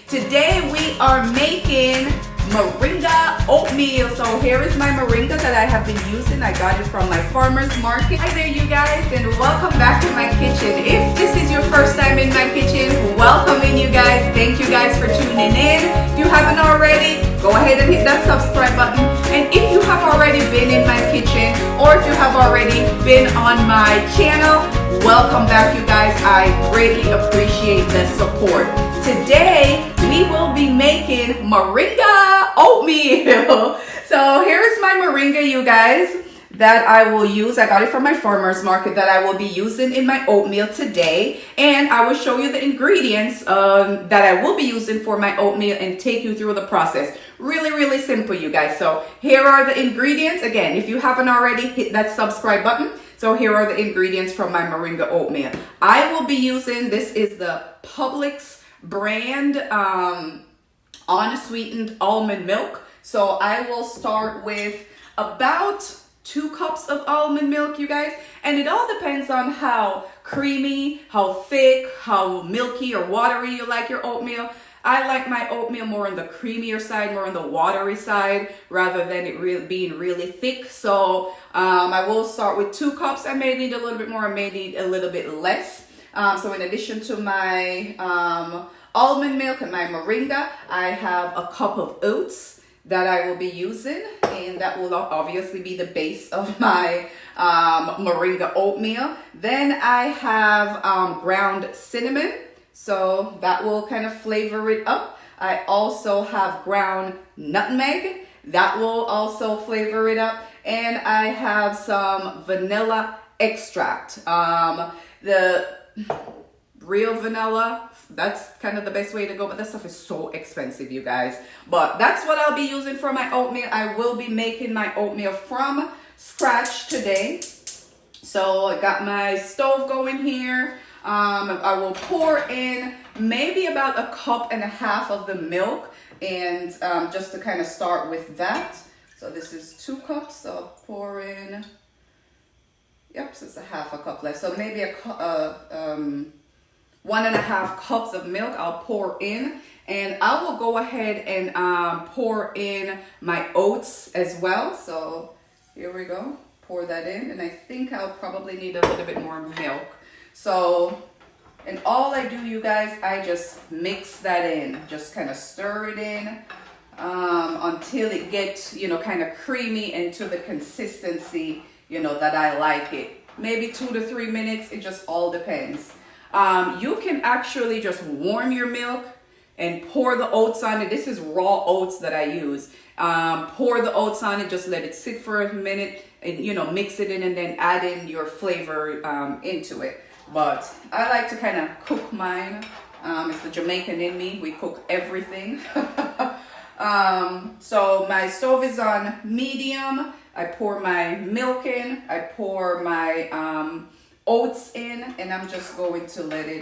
Today we are making Moringa Oatmeal. So here is my Moringa that I have been using. I got it from my farmer's market. Hi there you guys, and welcome back to my kitchen. If this is your first time in my kitchen, welcome in you guys. Thank you guys for tuning in. If you haven't already, go ahead and hit that subscribe button. And if you have already been in my kitchen, or if you have already been on my channel, welcome back you guys. I greatly appreciate the support. Today we will be making Moringa Oatmeal. So here's my Moringa, you guys, that I will use. I got it from my farmer's market that I will be using in my oatmeal today. And I will show you the ingredients that I will be using for my oatmeal and take you through the process. Really simple, you guys. So here are the ingredients. Again, if you haven't already, hit that subscribe button. So here are the ingredients from my Moringa Oatmeal. I will be using, this is the Publix brand unsweetened almond milk. So I will start with about 2 cups of almond milk, you guys, and it all depends on how creamy, how thick, how milky or watery you like your oatmeal. I like my oatmeal more on the creamier side, more on the watery side, rather than it being really thick. So I will start with 2 cups. I may need a little bit more, I may need a little bit less. So in addition to my almond milk and my Moringa, I have a cup of oats that I will be using, and that will obviously be the base of my Moringa oatmeal. Then I have ground cinnamon, so that will kind of flavor it up. I also have ground nutmeg, that will also flavor it up, and I have some vanilla extract. The real vanilla, that's kind of the best way to go, but that stuff is so expensive, you guys. But that's what I'll be using for my oatmeal. I will be making my oatmeal from scratch today. So I got my stove going here. I will pour in maybe about 1.5 cups of the milk, and just to kind of start with that. So this is 2 cups, so I'll pour in, yep, so it's 1/2 cup left. So maybe 1.5 cups of milk I'll pour in, and I will go ahead and pour in my oats as well. So here we go, pour that in, and I think I'll probably need a little bit more milk. So, and all I do, you guys, I just mix that in, just kind of stir it in until it gets, you know, kind of creamy into the consistency, you know, that I like it. Maybe 2 to 3 minutes, it just all depends. You can actually just warm your milk and pour the oats on it. This is raw oats that I use. Pour the oats on it, just let it sit for a minute, and, you know, mix it in, and then add in your flavor into it. But I like to kind of cook mine. It's the Jamaican in me. We cook everything. So my stove is on medium. I pour my milk in. I pour my oats in, and I'm just going to let it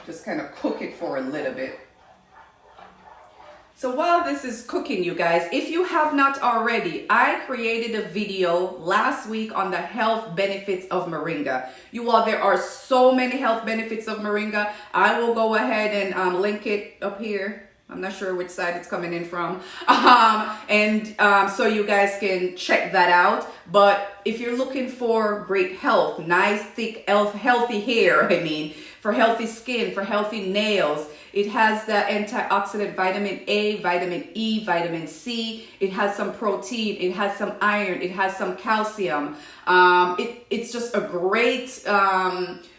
just kind of cook it for a little bit. So while this is cooking, you guys, if you have not already, I created a video last week on the health benefits of Moringa. You all, there are so many health benefits of Moringa. I will go ahead and link it up here. I'm not sure which side it's coming in from. So you guys can check that out. But if you're looking for great health, nice, thick, healthy hair, for healthy skin, for healthy nails, it has the antioxidant vitamin A, vitamin E, vitamin C. It has some protein. It has some iron. It has some calcium. It's just a great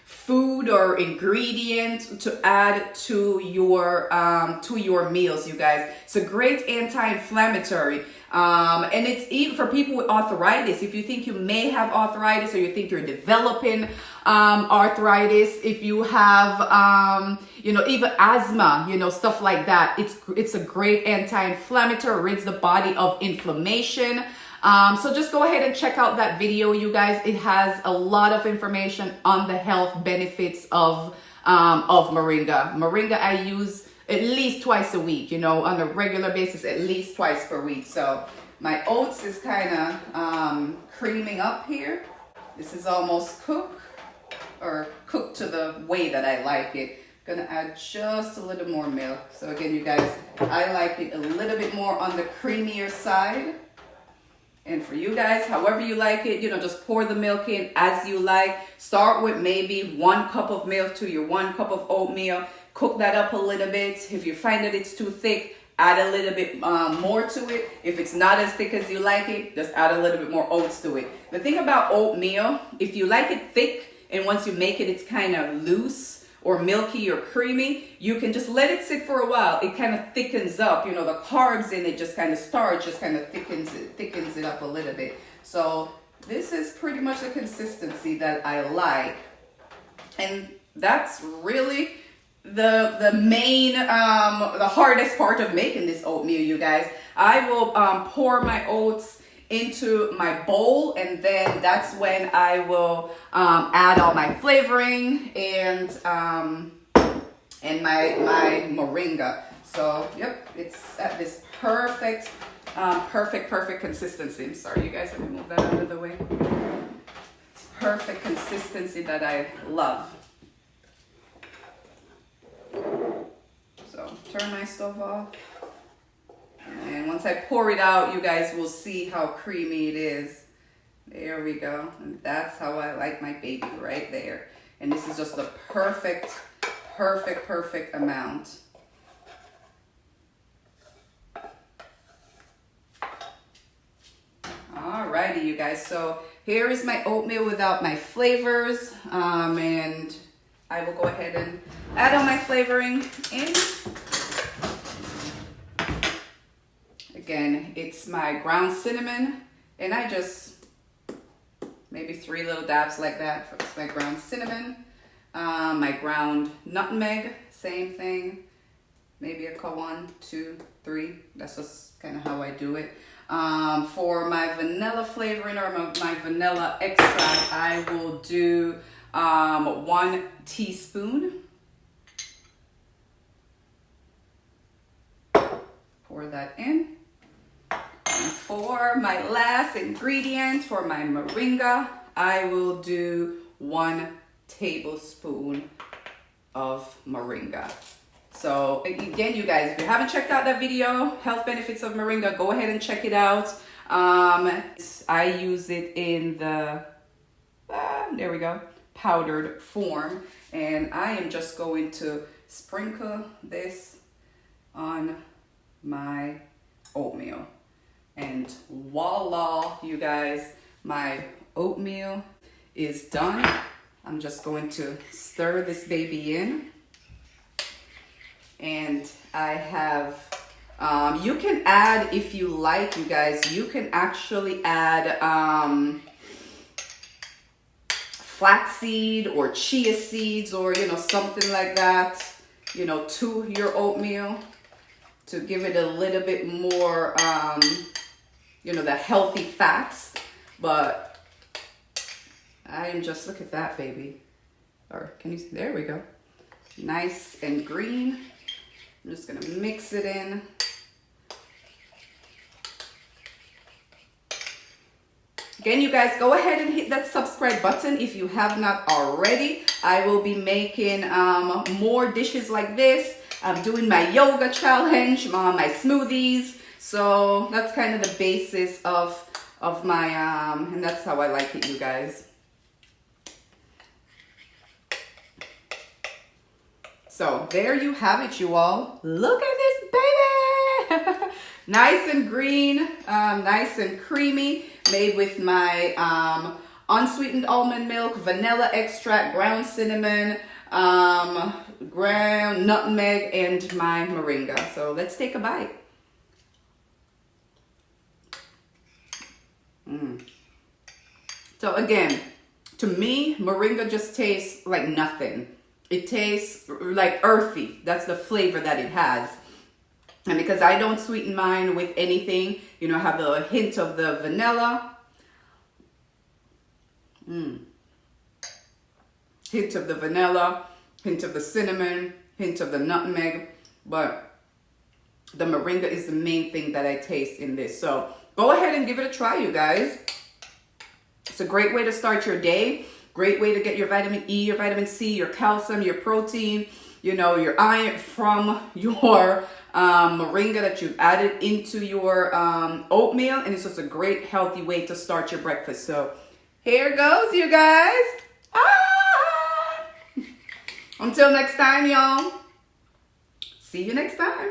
food or ingredient to add to your meals, you guys. It's a great anti-inflammatory, and it's even for people with arthritis. If you think you may have arthritis, or you think you're developing arthritis, if you have you know, even asthma, you know, stuff like that, it's a great anti-inflammatory, rids the body of inflammation. So just go ahead and check out that video, you guys. It has a lot of information on the health benefits of Moringa. Moringa I use at least twice a week, you know, on a regular basis, at least twice per week. So my oats is kind of creaming up here. This is almost cooked, or cooked to the way that I like it. Gonna add just a little more milk. So again, you guys, I like it a little bit more on the creamier side. And for you guys, however you like it, you know, just pour the milk in as you like. Start with maybe 1 cup of milk to your 1 cup of oatmeal. Cook that up a little bit. If you find that it's too thick, add a little bit more to it. If it's not as thick as you like it, just add a little bit more oats to it. The thing about oatmeal, if you like it thick and once you make it, it's kind of loose or milky or creamy, you can just let it sit for a while. It kind of thickens up, you know, the carbs in it just kind of starch, just kind of thickens it up a little bit. So this is pretty much the consistency that I like. And that's really the main, the hardest part of making this oatmeal, you guys. I will pour my oats into my bowl, and then that's when I will add all my flavoring and my moringa. So yep, it's at this perfect consistency. I'm sorry, you guys, let me move that out of the way. It's perfect consistency that I love. So turn my stove off. And once I pour it out, you guys will see how creamy it is. There we go. And that's how I like my baby, right there. And this is just the perfect amount. Alrighty, you guys. So here is my oatmeal without my flavors. And I will go ahead and add all my flavoring in. Again, it's my ground cinnamon, and I just maybe 3 little dabs like that. It's my ground cinnamon, my ground nutmeg, same thing. Maybe a 1, 2, 3. That's just kind of how I do it. For my vanilla flavoring or my vanilla extract, I will do 1 teaspoon. Pour that in. And for my last ingredient, for my moringa, I will do 1 tablespoon of moringa. So again, you guys, if you haven't checked out that video, health benefits of moringa, go ahead and check it out. I use it in the, there we go, powdered form. And I am just going to sprinkle this on my oatmeal. And voila, you guys, my oatmeal is done. I'm just going to stir this baby in. And I have, you can add, if you like, you guys, you can actually add flaxseed or chia seeds or, you know, something like that, you know, to your oatmeal to give it a little bit more, you know, the healthy fats. But I am just, look at that, baby. Or can you see? There we go. Nice and green. I'm just gonna mix it in. Again, you guys, go ahead and hit that subscribe button if you have not already. I will be making more dishes like this. I'm doing my yoga challenge, my smoothies. So that's kind of the basis of my, and that's how I like it, you guys. So there you have it, you all. Look at this baby. Nice and green, nice and creamy, made with my unsweetened almond milk, vanilla extract, ground cinnamon, ground nutmeg, and my moringa. So let's take a bite. So again, to me, moringa just tastes like nothing. It tastes like earthy. That's the flavor that it has. And because I don't sweeten mine with anything, you know, I have the hint of the vanilla. Hint of the vanilla, hint of the cinnamon, hint of the nutmeg. But the moringa is the main thing that I taste in this. So go ahead and give it a try, you guys. It's a great way to start your day. Great way to get your vitamin E, your vitamin C, your calcium, your protein. you know, your iron from your moringa that you've added into your oatmeal, and it's just a great healthy way to start your breakfast. So here goes, you guys. Until next time, y'all. See you next time.